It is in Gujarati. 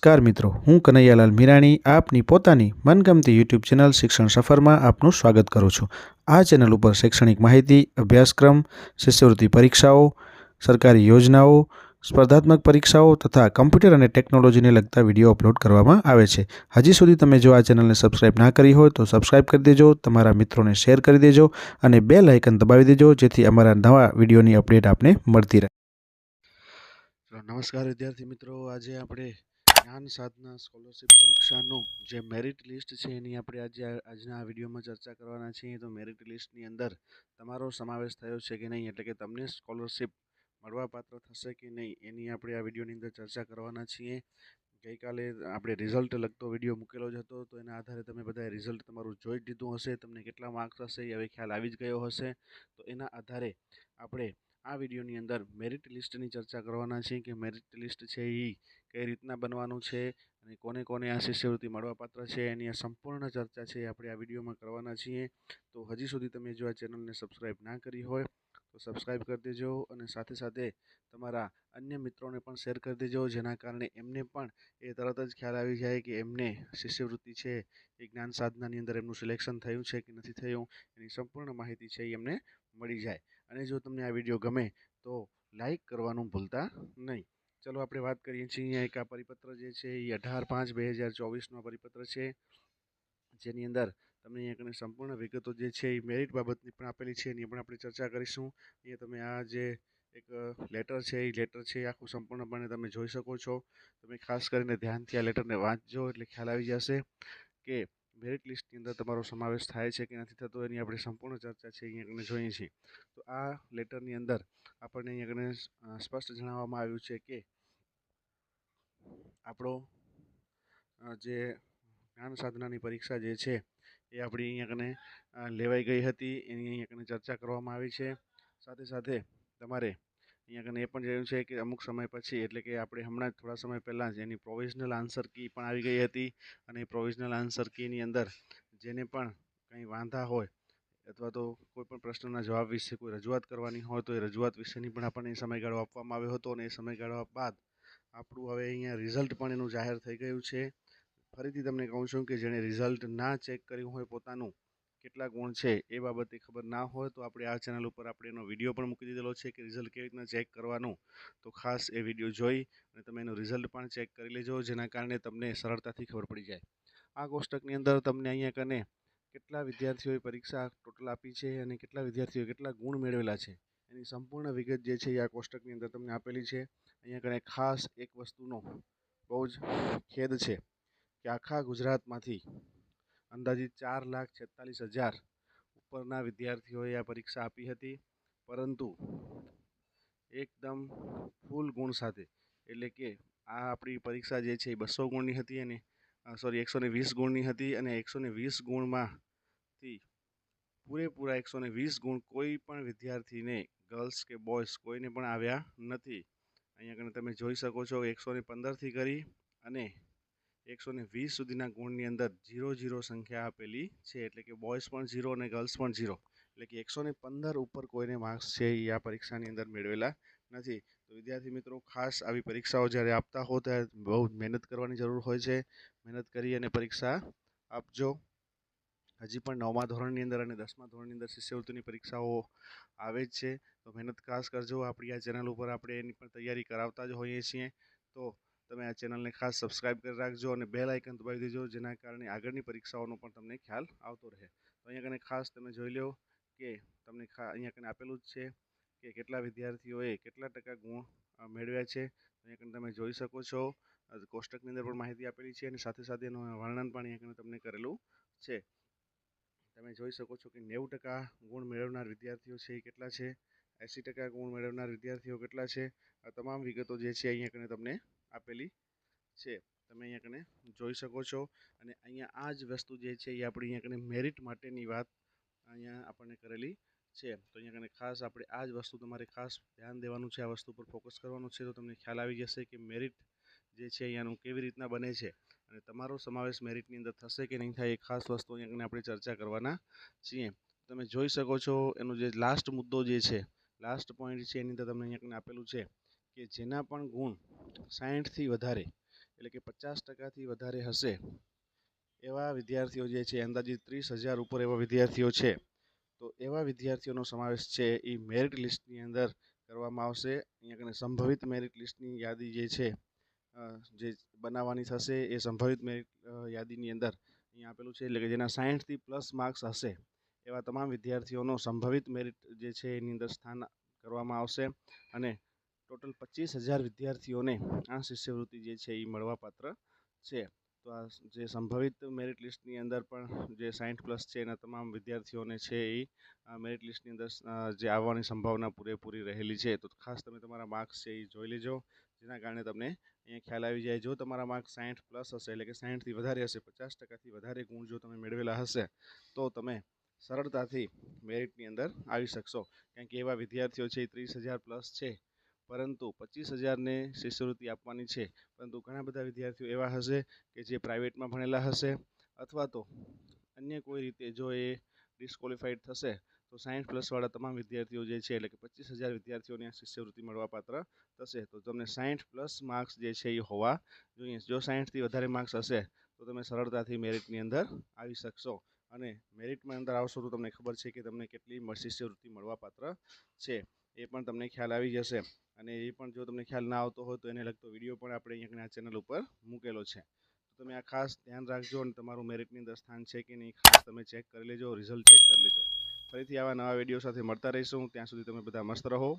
નમસ્કાર મિત્રો, હું કનૈયાલાલ મીરાણી આપની પોતાની મનગમતી યુટ્યુબ ચેનલ શિક્ષણ સફરમાં આપનું સ્વાગત કરું છું। આ ચેનલ ઉપર શૈક્ષણિક માહિતી, અભ્યાસક્રમ, શિષ્યવૃત્તિ પરીક્ષાઓ, સરકારી યોજનાઓ, સ્પર્ધાત્મક પરીક્ષાઓ તથા કમ્પ્યુટર અને ટેકનોલોજીને લગતા વિડીયો અપલોડ કરવામાં આવે છે। હજી સુધી તમે જો આ ચેનલને સબસ્ક્રાઇબ ના કરી હોય તો સબસ્ક્રાઇબ કરી દેજો, તમારા મિત્રોને શેર કરી દેજો અને બેલ આઇકન દબાવી દેજો જેથી અમારા નવા વિડીયોની અપડેટ આપને મળતી રહે। નમસ્કાર વિદ્યાર્થી મિત્રો, આજે આપણે જ્ઞાન સાધના સ્કોલરશિપ પરીક્ષાનું જે મેરિટ લિસ્ટ છે એની આપણે આજના આ વિડીયોમાં ચર્ચા કરવાના છીએ। તો મેરિટ લિસ્ટની અંદર તમારો સમાવેશ થયો છે કે નહીં, એટલે કે તમને સ્કોલરશિપ મળવાપાત્ર થશે કે નહીં, એની આપણે આ વિડીયોની અંદર ચર્ચા કરવાના છીએ। ગઈકાલે આપણે રિઝલ્ટ લગતો વિડીયો મૂકેલો જ હતો, તો એના આધારે તમે બધાએ રિઝલ્ટ તમારું જોઈ જ લીધું હશે, તમને કેટલા માર્ક્સ હશે એ હવે ખ્યાલ આવી જ ગયો હશે। તો એના આધારે આપણે આ વિડીયોની અંદર મેરિટ લિસ્ટની ચર્ચા કરવાના છીએ કે મેરિટ લિસ્ટ છે એ કઈ રીતના બનવાનું છે અને કોને કોને આ શિષ્યવૃત્તિ મળવાપાત્ર છે એની આ સંપૂર્ણ ચર્ચા છે આપણે આ વિડીયોમાં કરવાના છીએ। તો હજી સુધી તમે જો આ ચેનલને સબસ્ક્રાઈબ ના કરી હોય તો સબસ્ક્રાઈબ કરી દેજો અને સાથે સાથે તમારા અન્ય મિત્રોને પણ શેર કરી દેજો, જેના કારણે એમને પણ એ તરત જ ખ્યાલ આવી જાય કે એમને શિષ્યવૃત્તિ છે એ જ્ઞાન સાધનાની અંદર એમનું સિલેક્શન થયું છે કે નથી થયું, એની સંપૂર્ણ માહિતી છે એ એમને મળી જાય। અને જો તમને આ વિડીયો ગમે તો લાઈક કરવાનું ભૂલતા નહીં। ચલો આપણે વાત કરીએ છીએ। એક આ પરિપત્ર જે છે એ 18/5/2024નો પરિપત્ર છે, જેની અંદર તમને અહીંયા સંપૂર્ણ વિગતો જે છે એ મેરિટ બાબતની પણ આપેલી છે, એની પણ આપણે ચર્ચા કરીશું। અહીંયા તમે આ જે એક લેટર છે એ લેટર છે આખું સંપૂર્ણપણે તમે જોઈ શકો છો। તમે ખાસ કરીને ધ્યાનથી આ લેટરને વાંચજો એટલે ખ્યાલ આવી જશે કે મેરિટ લિસ્ટની અંદર તમારો સમાવેશ થાય છે કે નથી થતો, એની આપણે સંપૂર્ણ ચર્ચા છે અહીંયા જોઈએ છીએ। તો આ લેટરની અંદર આપણને અહીંયા સ્પષ્ટ જણાવવામાં આવ્યું છે કે આપણો જે જ્ઞાન સાધનાની પરીક્ષા જે છે એ આપણી અહીંયા લેવાઈ ગઈ હતી, એની અહીંયા ચર્ચા કરવામાં આવી છે। સાથે સાથે તમારે અહીંયા એ પણ જોયું છે કે અમુક સમય પછી, એટલે કે આપણે હમણાં જ થોડા સમય પહેલાં જ એની પ્રોવિઝનલ આન્સર કી પણ આવી ગઈ હતી અને એ પ્રોવિઝનલ આન્સર કીની અંદર જેને પણ કંઈ વાંધા હોય અથવા તો કોઈ પણ પ્રશ્નના જવાબ વિશે કોઈ રજૂઆત કરવાની હોય તો એ રજૂઆત વિશેની પણ આપણને સમયગાળો આપવામાં આવ્યો હતો અને એ સમયગાળા બાદ આપણું હવે અહીંયા રિઝલ્ટ પણ એનું જાહેર થઈ ગયું છે। ફરીથી તમને કહું છું કે જેણે રિઝલ્ટ ના ચેક કર્યું હોય પોતાનું કેટલા ગુણ છે એ બાબતે ખબર ના હોય તો આપણે આ ચેનલ ઉપર આપણે એનો વિડીયો પણ મૂકી દીધેલો છે કે રિઝલ્ટ કેવી રીતના ચેક કરવાનું, તો ખાસ એ વિડીયો જોઈ અને તમે એનું રિઝલ્ટ પણ ચેક કરી લેજો, જેના કારણે તમને સરળતાથી ખબર પડી જાય। આ કોષ્ટકની અંદર તમને અહીંયા કને કેટલા વિદ્યાર્થીઓએ પરીક્ષા ટોટલ આપી છે અને કેટલા વિદ્યાર્થીઓએ કેટલા ગુણ મેળવેલા છે એની સંપૂર્ણ વિગત જે છે એ આ કોષ્ટકની અંદર તમને આપેલી છે। અહીંયા કને ખાસ એક વસ્તુનો બહુ જ ખેદ છે કે આખા ગુજરાતમાંથી અંદાજિત 4,46,000 ઉપરના વિદ્યાર્થીઓએ આ પરીક્ષા આપી હતી, પરંતુ એકદમ ફૂલ ગુણ સાથે, એટલે કે આ આપણી પરીક્ષા જે છે એ 200 ગુણની હતી અને 120 ગુણની હતી અને 120 ગુણમાંથી પૂરેપૂરા 120 ગુણ કોઈ પણ વિદ્યાર્થીને, ગર્લ્સ કે બોયઝ કોઈને પણ આવ્યા નથી। અહીંયા તમે જોઈ શકો છો 115થી કરી અને 120 સુધીના ગુણની અંદર 0 સંખ્યા આપેલી છે, એટલે કે બોયઝ પણ 0 અને ગર્લ્સ પણ 0, એટલે કે 115 ઉપર કોઈને માર્ક્સ છે એ આ પરીક્ષાની અંદર મેળવેલા નથી। તો વિદ્યાર્થી મિત્રો, ખાસ આવી પરીક્ષાઓ જ્યારે આપતા હો ત્યારે બહુ મહેનત કરવાની જરૂર હોય છે। મહેનત કરી અને પરીક્ષા આપજો। હજી પણ 9મા ધોરણની અંદર અને 10મા ધોરણની અંદર શિષ્યવૃત્તિની પરીક્ષાઓ આવે જ છે, તો મહેનત ખાસ કરજો। આપણી આ ચેનલ ઉપર આપણે એની પણ તૈયારી કરાવતા જ હોઈએ છીએ, તો તમે આ ચેનલને ખાસ સબસ્ક્રાઇબ કરી રાખજો અને બેલ આઇકન દબાવી દેજો, જેના કારણે આગળની પરીક્ષાઓનો પણ તમને ખ્યાલ આવતો રહે। તો અહીંયા કને ખાસ તમે જોઈ લો કે તમને અહીંયા કને આપેલું જ છે કે કેટલા વિદ્યાર્થીઓએ કેટલા ટકા ગુણ મેળવ્યા છે। અહીંયા કને તમે જોઈ શકો છો, કોષ્ટકની અંદર પણ માહિતી આપેલી છે અને સાથે સાથે એનું વર્ણન પણ અહીંયા તમને કરેલું છે। તમે જોઈ શકો છો કે 90% ગુણ મેળવનાર વિદ્યાર્થીઓ છે એ કેટલા છે, 80% ગુણ મેળવનાર વિદ્યાર્થીઓ કેટલા છે, આ તમામ વિગતો જે છે અહીંયા કને તમને આપેલી છે, તમે અહીંયા કને જોઈ શકો છો। અને અહીંયા આ જ વસ્તુ જે છે એ આપણી અહીંયા કને મેરિટ માટેની વાત અહીંયા આપણને કરેલી છે, તો અહીંયા કને ખાસ આપણે આ જ વસ્તુ તમારે ખાસ ધ્યાન દેવાનું છે, આ વસ્તુ પર ફોકસ કરવાનું છે, તો તમને ખ્યાલ આવી જશે કે મેરિટ જે છે અહીંયાનું કેવી રીતના બને છે અને તમારો સમાવેશ મેરિટની અંદર થશે કે નહીં થાય એ ખાસ વસ્તુ અહીંયા આપણે ચર્ચા કરવાના છીએ। તમે જોઈ શકો છો એનો જે લાસ્ટ મુદ્દો જે છે, લાસ્ટ પોઈન્ટ છે, એની અંદર તમને અહીંયા આપેલું છે કે જેના પણ ગુણ 60થી વધારે, એટલે કે 50%થી વધારે હશે એવા વિદ્યાર્થીઓ જે છે, અંદાજિત 30,000 ઉપર એવા વિદ્યાર્થીઓ છે, તો એવા વિદ્યાર્થીઓનો સમાવેશ છે એ મેરિટ લિસ્ટની અંદર કરવામાં આવશે. અહીંયા કને સંભવિત મેરિટ લિસ્ટની યાદી જે છે જે બનાવવાની થશે એ સંભવિત મેરિટ યાદીની અંદર અહીંયા આપેલું છે, એટલે કે જેના 60થી પ્લસ માર્ક્સ હશે એવા તમામ વિદ્યાર્થીઓનો સંભવિત મેરિટ જે છે એની અંદર સ્થાન કરવામાં આવશે અને ટોટલ 25,000 વિદ્યાર્થીઓને આ શિષ્યવૃત્તિ જે છે એ મળવાપાત્ર છે. તો આ જે સંભવિત મેરિટ લિસ્ટની અંદર પણ જે 60 પ્લસ છે એના તમામ વિદ્યાર્થીઓને છે એ મેરિટ લિસ્ટની અંદર જે આવવાની સંભાવના પૂરેપૂરી રહેલી છે. તો ખાસ તમે તમારા માર્ક્સ છે એ જોઈ લેજો, જેના કારણે તમને અહીંયા ખ્યાલ આવી જાય. જો તમારા માર્ક્સ 60 પ્લસ હશે, એટલે કે 60થી વધારે હશે, 50%થી વધારે ગુણ જો તમે મેળવેલા હશે, તો તમે સરળતાથી મેરિટની અંદર આવી શકશો. કારણ કે એવા વિદ્યાર્થીઓ છે 30,000 પ્લસ છે, પરંતુ 25,000ને શિષ્યવૃત્તિ આપવાની છે. પરંતુ ઘણા બધા વિદ્યાર્થીઓ એવા હશે કે જે પ્રાઇવેટમાં ભણેલા હશે અથવા તો અન્ય કોઈ રીતે જો એ ડિસ્કોલિફાઈડ થશે, તો 60 પ્લસવાળા તમામ વિદ્યાર્થીઓ જે છે, એટલે કે 25,000 વિદ્યાર્થીઓને આ શિષ્યવૃત્તિ મળવાપાત્ર થશે. તો તમને 60 પ્લસ માર્ક્સ જે છે એ હોવા જોઈએ. જો 60થી વધારે માર્ક્સ હશે તો તમે સરળતાથી મેરિટની અંદર આવી શકશો અને મેરિટમાં અંદર આવશો તો તમને ખબર છે કે તમને કેટલી શિષ્યવૃત્તિ મળવાપાત્ર છે એ પણ તમને ખ્યાલ આવી જશે. અને એ પણ જો તમને ખ્યાલ ના આવતો હોય તો એને લગતો વિડીયો પણ આપણે અહીંયા આ ચેનલ ઉપર મૂકેલો છે. તો તમે આ ખાસ ધ્યાન રાખજો અને તમારું મેરિટની અંદર સ્થાન છે કે નહીં ખાસ તમે ચેક કરી લેજો, રિઝલ્ટ ચેક કરી લેજો. ફરીથી આવા નવા વિડીયો સાથે મળતા રહીશું. ત્યાં સુધી તમે બધા મસ્ત રહો.